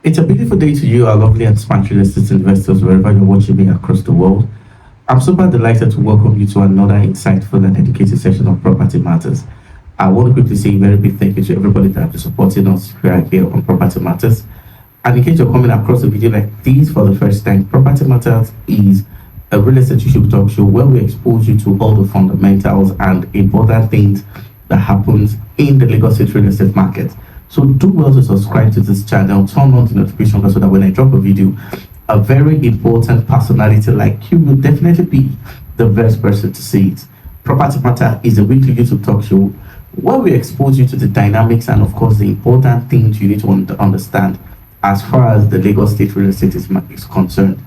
It's a beautiful day to you, our lovely and smart real estate investors, wherever you're watching me across the world. I'm super delighted to welcome you to another insightful and educated session of Property Matters. I want to quickly say a very big thank you to everybody that has been supporting us right here on Property Matters. And in case you're coming across a video like this for the first time, Property Matters is a real estate issue talk show where we expose you to all the fundamentals and important things that happens in the Lagos State real estate market. So do well to subscribe to this channel, turn on the notification bell so that when I drop a video, a very important personality like you will definitely be the best person to see it. Property Matter is a weekly YouTube talk show where we expose you to the dynamics and, of course, the important things you need to understand as far as the Lagos State real estate is concerned.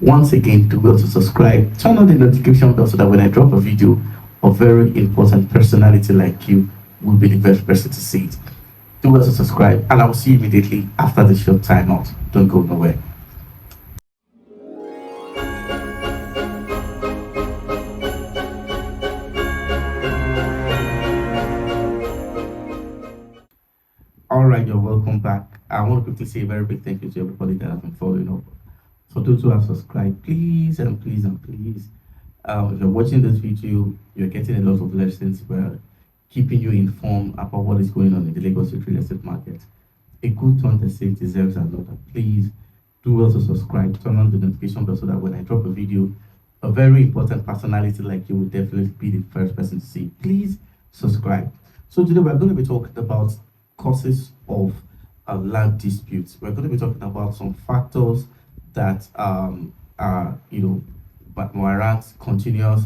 Once again, do well to subscribe, turn on the notification bell so that when I drop a video, a very important personality like you will be the best person to see it. Do well to subscribe, and I will see you immediately after the short time out. Don't go nowhere. All right, you're welcome back. I want to quickly say a very big thank you to everybody that has been following up. For those who have subscribed, please and please and please, if you're watching this video, you're getting a lot of lessons. We're keeping you informed about what is going on in the Lagos State real estate market. A good turn to say deserves another. Please do also subscribe, turn on the notification bell so that when I drop a video, a very important personality like you will definitely be the first person to see. Please subscribe. So today we're going to be talking about causes of land disputes. We're going to be talking about some factors that are, warrant continuous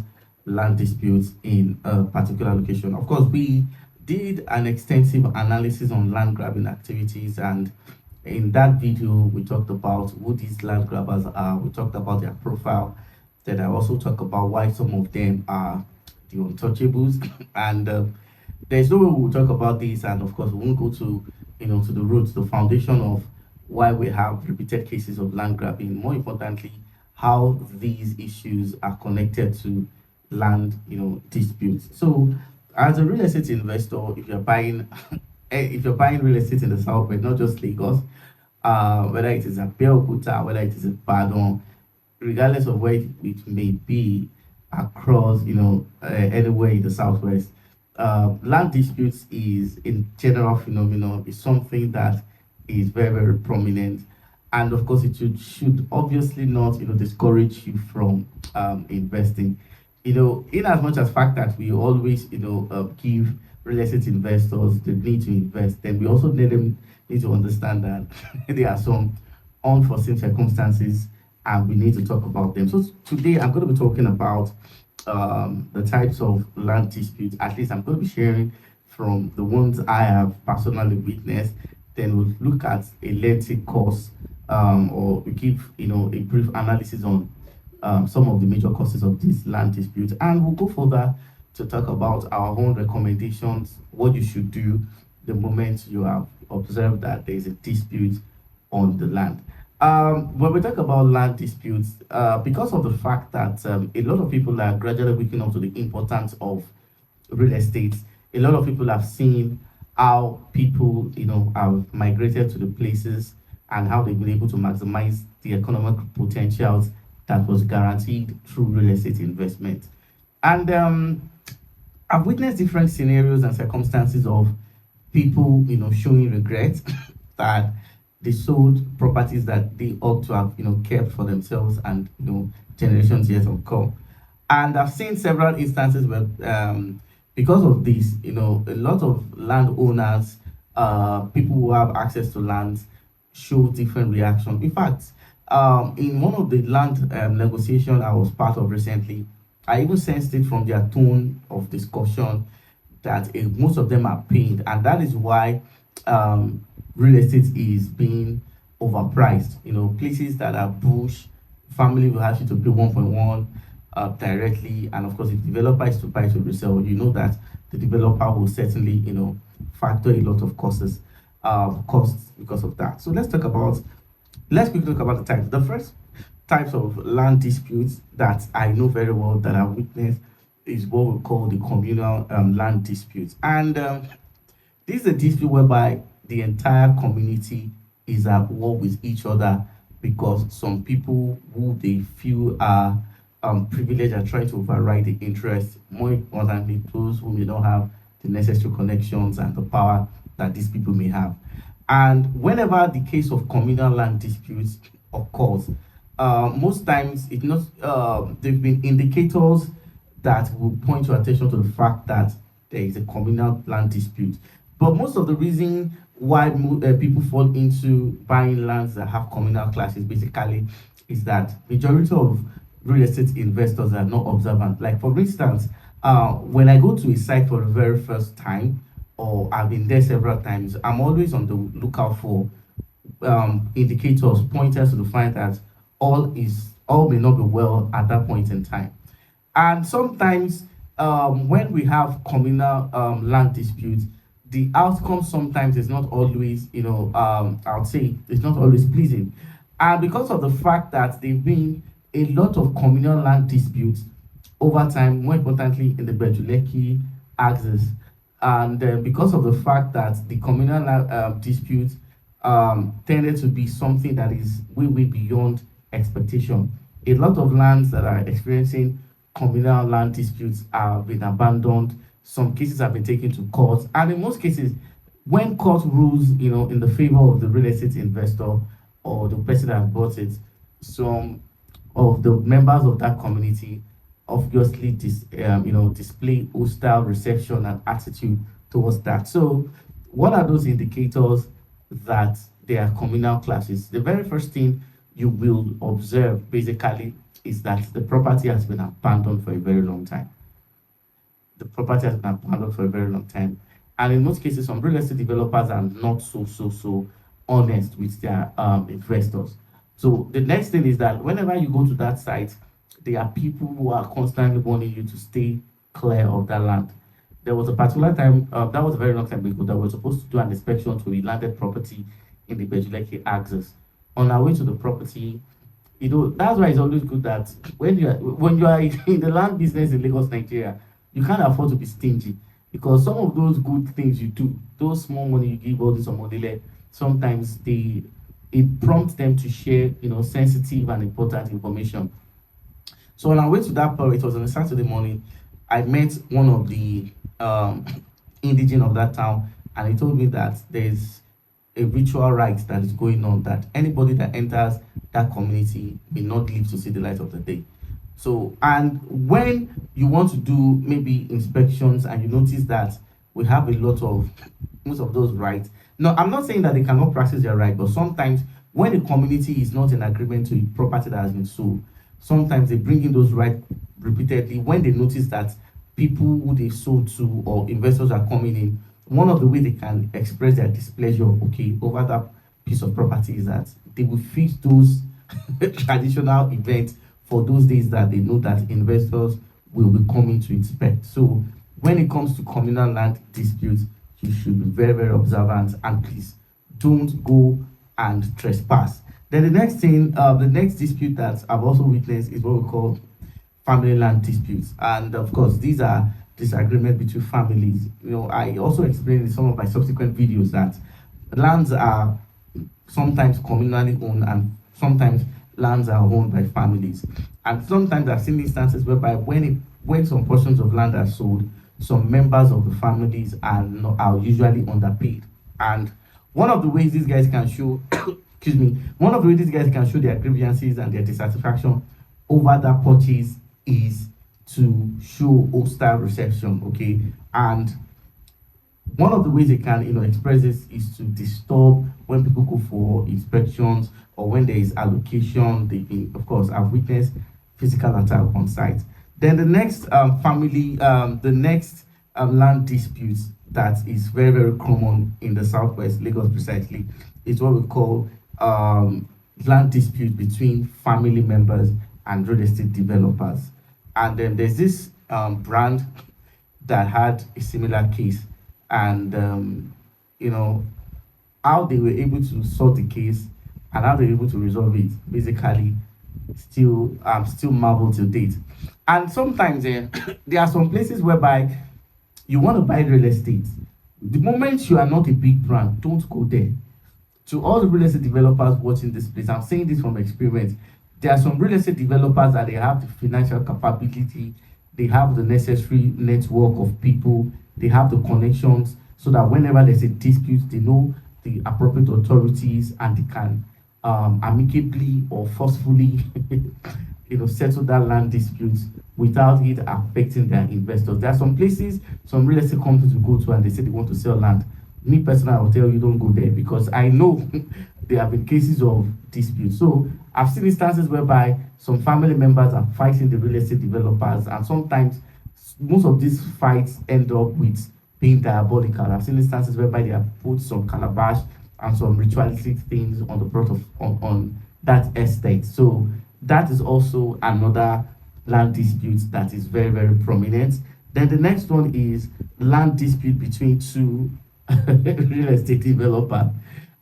land disputes in a particular location. Of course, we did an extensive analysis on land grabbing activities, and in that video, we talked about who these land grabbers are. We talked about their profile. Then I also talk about why some of them are the untouchables, and there's no way we'll talk about this, and of course, we won't go to to the roots, the foundation of why we have repeated cases of land grabbing. More importantly, how these issues are connected to land, disputes. So, as a real estate investor, if you're buying, if you're buying real estate in the southwest, not just Lagos, whether it is a Abeokuta, whether it is a Badon, regardless of where it may be across, anywhere in the southwest, land disputes is a general phenomenon. It's something that is very, very prominent, and of course, it should obviously not, discourage you from investing. In as much as fact that we always, give real estate investors the need to invest, then we also need to understand that there are some unforeseen circumstances, and we need to talk about them. So today, I'm going to be talking about the types of land disputes. At least I'm going to be sharing from the ones I have personally witnessed. Then we'll look at a lengthy course, or we give a brief analysis on some of the major causes of these land disputes, and we'll go further to talk about our own recommendations, what you should do the moment you have observed that there is a dispute on the land. When we talk about land disputes, because of the fact that a lot of people are gradually waking up to the importance of real estate, a lot of people have seen how people, have migrated to the places and how they've been able to maximize the economic potentials that was guaranteed through real estate investment. And I've witnessed different scenarios and circumstances of people, showing regret that they sold properties that they ought to have, kept for themselves and, generations yet to come. And I've seen several instances where, because of this, a lot of landowners, people who have access to land, show different reaction. In fact, in one of the land negotiation I was part of recently, I even sensed it from their tone of discussion that most of them are pained, and that is why real estate is being overpriced. Places that are bush, family will have you to pay 1.1 directly, and of course, if the developer is to buy to resell, you know that the developer will certainly, factor a lot of costs because of that. So let's quickly talk about the types. The first types of land disputes that I know very well that I've witnessed is what we call the communal land disputes. And this is a dispute whereby the entire community is at war with each other because some people who they feel are privileged are trying to override the interest. More importantly, those who may not have the necessary connections and the power that these people may have. And whenever the case of communal land disputes occurs, most times it not there've been indicators that will point your attention to the fact that there is a communal land dispute. But most of the reason why people fall into buying lands that have communal classes basically is that majority of real estate investors are not observant. Like for instance, when I go to a site for the very first time, or I've been there several times, I'm always on the lookout for indicators, pointers to the fact that all may not be well at that point in time. And sometimes when we have communal land disputes, the outcome sometimes is not always, I would say it's not always pleasing. And because of the fact that there've been a lot of communal land disputes over time, more importantly in the Bejuleki axis, and because of the fact that the communal disputes tended to be something that is way, way beyond expectation. A lot of lands that are experiencing communal land disputes have been abandoned. Some cases have been taken to court, and in most cases, when court rules, in the favor of the real estate investor or the person that bought it, some of the members of that community obviously display hostile reception and attitude towards that. So, what are those indicators that they are communal classes? The very first thing you will observe basically is that the property has been abandoned for a very long time. The property has been abandoned for a very long time. And in most cases, some real estate developers are not so honest with their investors. So the next thing is that whenever you go to that site, there are people who are constantly warning you to stay clear of that land. There was a particular time, that was a very long time ago, that we were supposed to do an inspection to a landed property in the Bejuleke axis. On our way to the property, that's why it's always good that when you are in the land business in Lagos, Nigeria, you can't afford to be stingy, because some of those good things you do, those small money you give all this Omodele, sometimes it prompts them to share, sensitive and important information. So on our way to that part, it was on a Saturday morning. I met one of the indigene of that town, and he told me that there's a ritual rite that is going on, that anybody that enters that community may not live to see the light of the day. So, and when you want to do maybe inspections and you notice that we have a lot of most of those rights. No, I'm not saying that they cannot practice their right, but sometimes when the community is not in agreement to a property that has been sold, sometimes they bring in those rights repeatedly when they notice that people who they sold to or investors are coming in. One of the ways they can express their displeasure, okay, over that piece of property is that they will fix those traditional events for those days that they know that investors will be coming to inspect. So when it comes to communal land disputes, you should be very, very observant, and please don't go and trespass. Then the next dispute that I've also witnessed is what we call family land disputes. And of course, these are disagreements between families. I also explained in some of my subsequent videos that lands are sometimes communally owned and sometimes lands are owned by families. And sometimes I've seen instances whereby when some portions of land are sold, some members of the families are usually underpaid. And one of the ways these guys can show, excuse me, one of the ways these guys can show their grievances and their dissatisfaction over that purchase is to show hostile reception, okay? And one of the ways they can, express this is to disturb when people go for inspections or when there is allocation. They can, of course, I've witnessed physical attack on site. Then the next land dispute that is very, very common in the Southwest, Lagos precisely, is what we call land dispute between family members and real estate developers. And then there's this brand that had a similar case, and how they were able to sort the case and how they were able to resolve it basically still marvel till date. And sometimes there are some places whereby you want to buy real estate. The moment you are not a big brand, don't go there. to all the real estate developers watching this place, I'm saying this from experience. There are some real estate developers that they have the financial capability, they have the necessary network of people, they have the connections, so that whenever there's a dispute, they know the appropriate authorities and they can amicably or forcefully settle that land disputes without it affecting their investors. There are some places some real estate companies will go to and they say they want to sell land. Me personally, I will tell you don't go there because I know there have been cases of dispute. So I've seen instances whereby some family members are fighting the real estate developers, and sometimes most of these fights end up with being diabolical. I've seen instances whereby they have put some calabash and some ritualistic things on the plot of on that estate. So that is also another land dispute that is very, very prominent. Then the next one is land dispute between two real estate developer.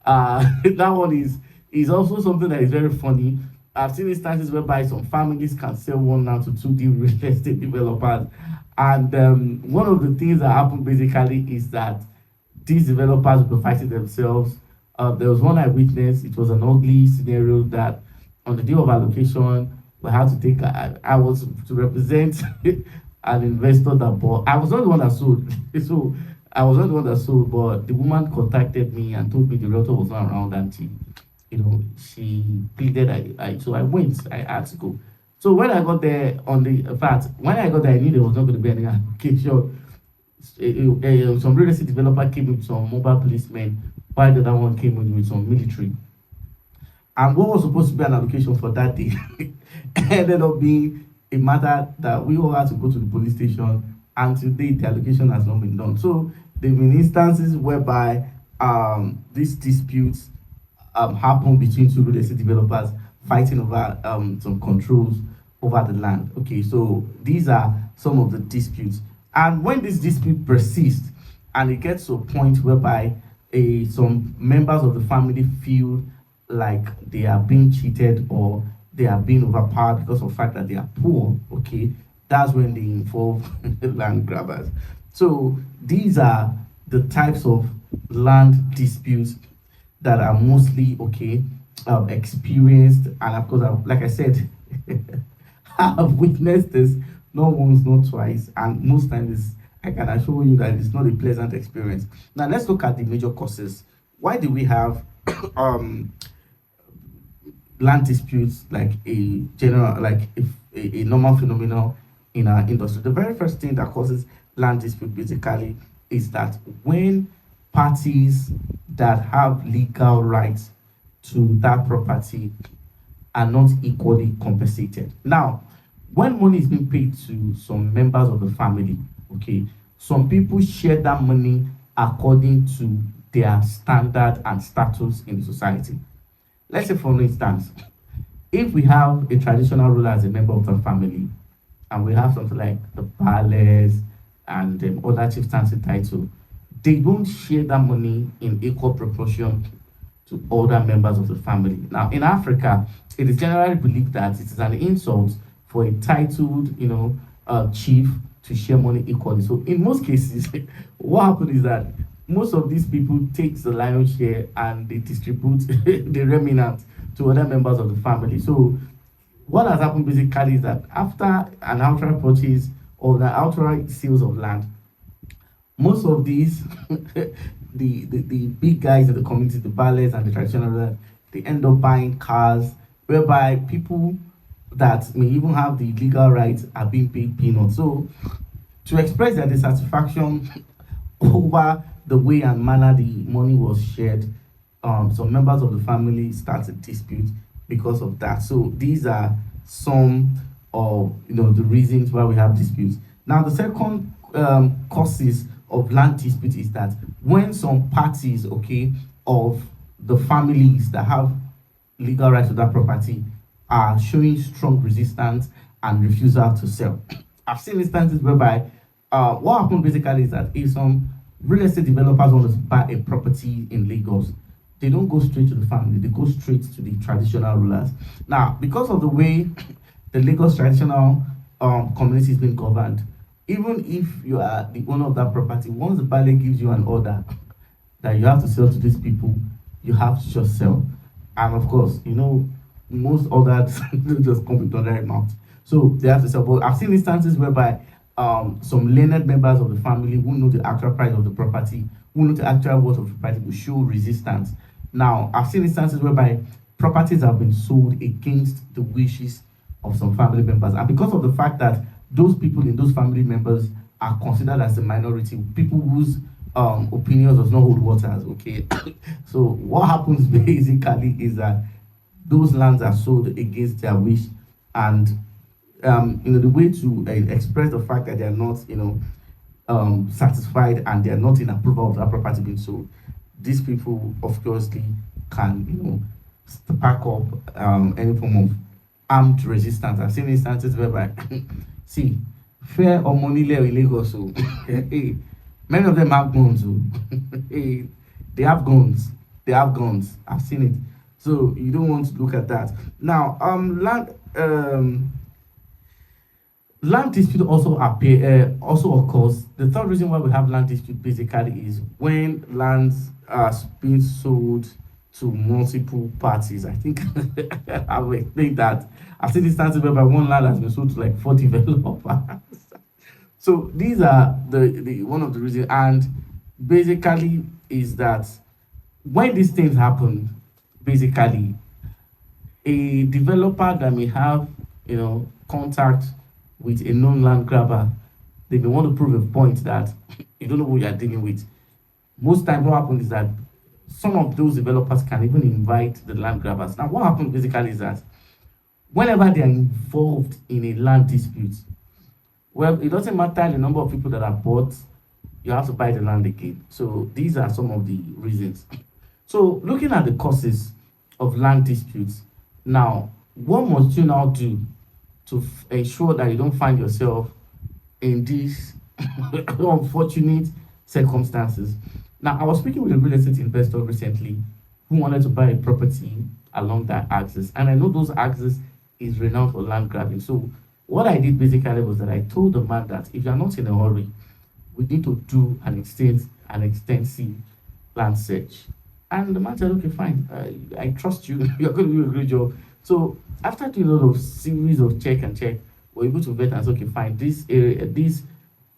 That one is also something that is very funny. I've seen instances whereby some families can sell one now to two real estate developers, and one of the things that happen basically is that these developers will be fighting themselves. There was one I witnessed. It was an ugly scenario that on the day of allocation, we had to take. I was to represent an investor that bought. I was not the one that sold, so I was not the one that sold. But the woman contacted me and told me the realtor was not around, and she pleaded. So I went. I had to go. So when I got there, in fact, when I got there, I knew there was not going to be any allocation. Some real estate developer came with some mobile policemen, while the other one came with some military. And what was supposed to be an allocation for that day ended up being a matter that we all had to go to the police station, and today the allocation has not been done. So there have been instances whereby these disputes happen between two real estate developers fighting over some controls over the land. Okay, so these are some of the disputes. And when this dispute persists and it gets to a point whereby some members of the family feel like they are being cheated or they are being overpowered because of the fact that they are poor, okay, that's when they involve land grabbers. So these are the types of land disputes that are mostly experienced, and of course, like I said, I've witnessed this not once, not twice, and most times I can assure you that it's not a pleasant experience. Now let's look at the major causes. Why do we have land disputes like a general, like a normal phenomenon in our industry? The very first thing that causes land dispute basically is that when parties that have legal rights to that property are not equally compensated. Now, when money is being paid to some members of the family, okay, some people share that money according to their standard and status in the society. Let's say, for instance, if we have a traditional ruler as a member of the family, and we have something like the Bales and other chieftaincy title, they don't share that money in equal proportion to other members of the family. Now, in Africa, it is generally believed that it is an insult for a titled, chief to share money equally. So, in most cases, what happens is that most of these people take the lion's share and they distribute the remnant to other members of the family. So, what has happened basically is that after an outright purchase or the outright sales of land, most of these the big guys in the community, the ballets and the traditional, they end up buying cars whereby people that may even have the legal rights are being paid peanuts. So to express their dissatisfaction over the way and manner the money was shared, some members of the family start a dispute because of that. So these are some of the reasons why we have disputes. Now the second causes of land dispute is that when some parties, of the families that have legal rights to that property are showing strong resistance and refusal to sell. I've seen instances whereby what happens basically is that if some real estate developers want to buy a property in Lagos, they don't go straight to the family, they go straight to the traditional rulers. Now, because of the way the Lagos traditional community is being governed, even if you are the owner of that property, once the Bale gives you an order that you have to sell to these people, you have to just sell. And of course, most others don't just come with thunder mouth. So they have to sell. But I've seen instances whereby some learned members of the family who know the actual price of the property, who know the actual worth of the property, will show resistance. Now, I've seen instances whereby properties have been sold against the wishes of some family members. And because of the fact that those people in those family members are considered as a minority, people whose opinions does not hold waters, okay? So what happens basically is that those lands are sold against their wish, and the way to express the fact that they are not, satisfied and they are not in approval of that property being sold, these people, of course, can, spark up any form of armed resistance. I've seen instances whereby, see, fair or money in Lagos, so hey, many of them have guns, so hey, they have guns. They have guns. I've seen it. So you don't want to look at that. Now, land dispute also occurs. The third reason why we have land dispute basically is when lands are being sold to multiple parties. I think I will explain that. I've seen instances whereby one land has been sold to like 4 developers. So these are the one of the reasons, and basically is that when these things happen, basically a developer that may have contact with a known land grabber, they may want to prove a point that you don't know who you are dealing with. Most times what happens is that some of those developers can even invite the land grabbers. Now what happens basically is that whenever they are involved in a land dispute, well, it doesn't matter the number of people that are bought, you have to buy the land again. So these are some of the reasons. So looking at the causes of land disputes, now what must you now do to ensure that you don't find yourself in these unfortunate circumstances? Now, I was speaking with a real estate investor recently who wanted to buy a property along that axis, and I know those axes is renowned for land grabbing. So what I did basically was that I told the man that if you're not in a hurry, we need to do an extensive land search. And the man said, okay, fine, I trust you, you're going to do a great job. So after doing a lot of series of check and check, we're able to vet and say, okay, fine, this area, this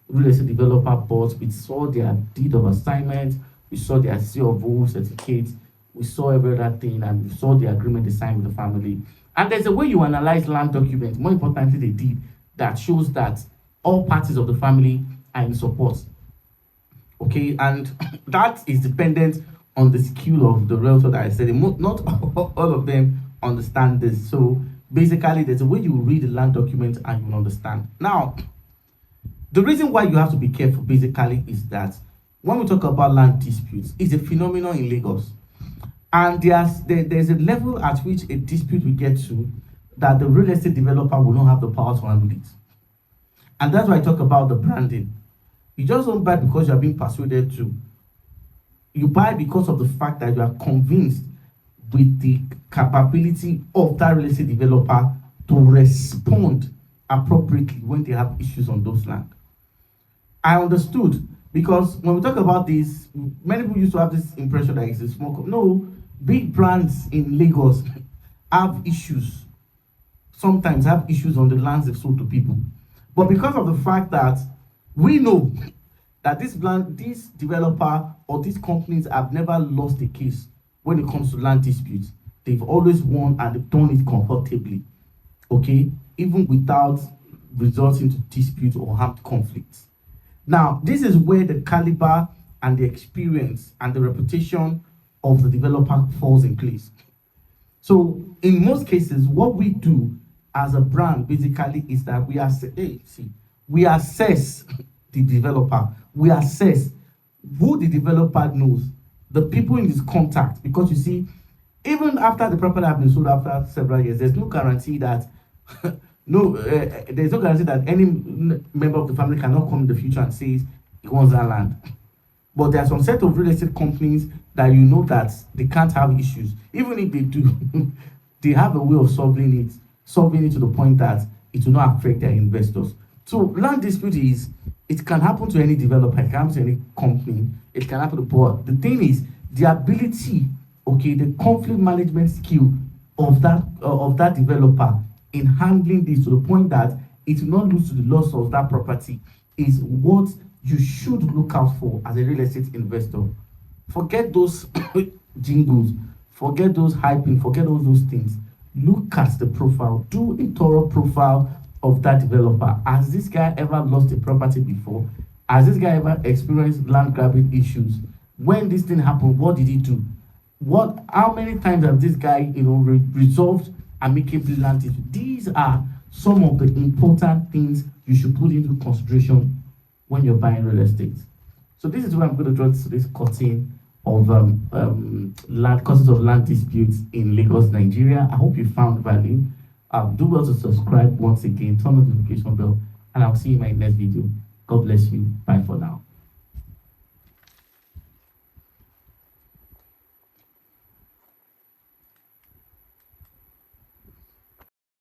real estate developer bought, we saw their deed of assignment, we saw their CO certificate, we saw every other thing, and we saw the agreement they signed with the family. And there's a way you analyze land documents, more importantly, the deed, that shows that all parties of the family are in support. Okay, and that is dependent on the skill of the realtor that I said. Not all of them understand this. So basically, there's a way you read the land document and you will understand. Now, the reason why you have to be careful basically is that when we talk about land disputes, it's a phenomenon in Lagos. And there's a level at which a dispute will get to that the real estate developer will not have the power to handle it. And that's why I talk about the branding. You just don't buy because you are being persuaded to. You buy because of the fact that you are convinced with the capability of that real estate developer to respond appropriately when they have issues on those land. I understood, because when we talk about this, many people used to have this impression that it's a small company. No, big brands in Lagos have issues, sometimes have issues on the lands they've sold to people. But because of the fact that we know that this developer or these companies have never lost a case when it comes to land disputes, they've always won and they've done it comfortably, okay, even without resorting to dispute or armed conflicts. Now, this is where the caliber and the experience and the reputation of the developer falls in place. So, in most cases, what we do as a brand basically is that we assess the developer. We assess who the developer knows, the people in his contact, because you see, even after the property has been sold after several years, there's no guarantee that there's no guarantee that any member of the family cannot come in the future and say he wants that land. But there are some set of real estate companies that you know that they can't have issues. Even if they do, they have a way of solving it to the point that it will not affect their investors. So land dispute it can happen to any developer, it can happen to any company, it can happen to, but the thing is the ability, okay, the conflict management skill of that developer in handling this to the point that it will not lose to the loss of that property is what you should look out for as a real estate investor. Forget those jingles, forget those hyping, forget all those things. Look at the profile, do a thorough profile of that developer. Has this guy ever lost a property before? Has this guy ever experienced land grabbing issues? When this thing happened, what did he do? How many times have this guy, resolved amicably land issues? These are some of the important things you should put into consideration when you're buying real estate. So this is where I'm going to draw this curtain of land causes of land disputes in Lagos, Nigeria. I hope you found value. Do well to subscribe once again, turn on the notification bell, and I'll see you in my next video. God bless you. Bye for now.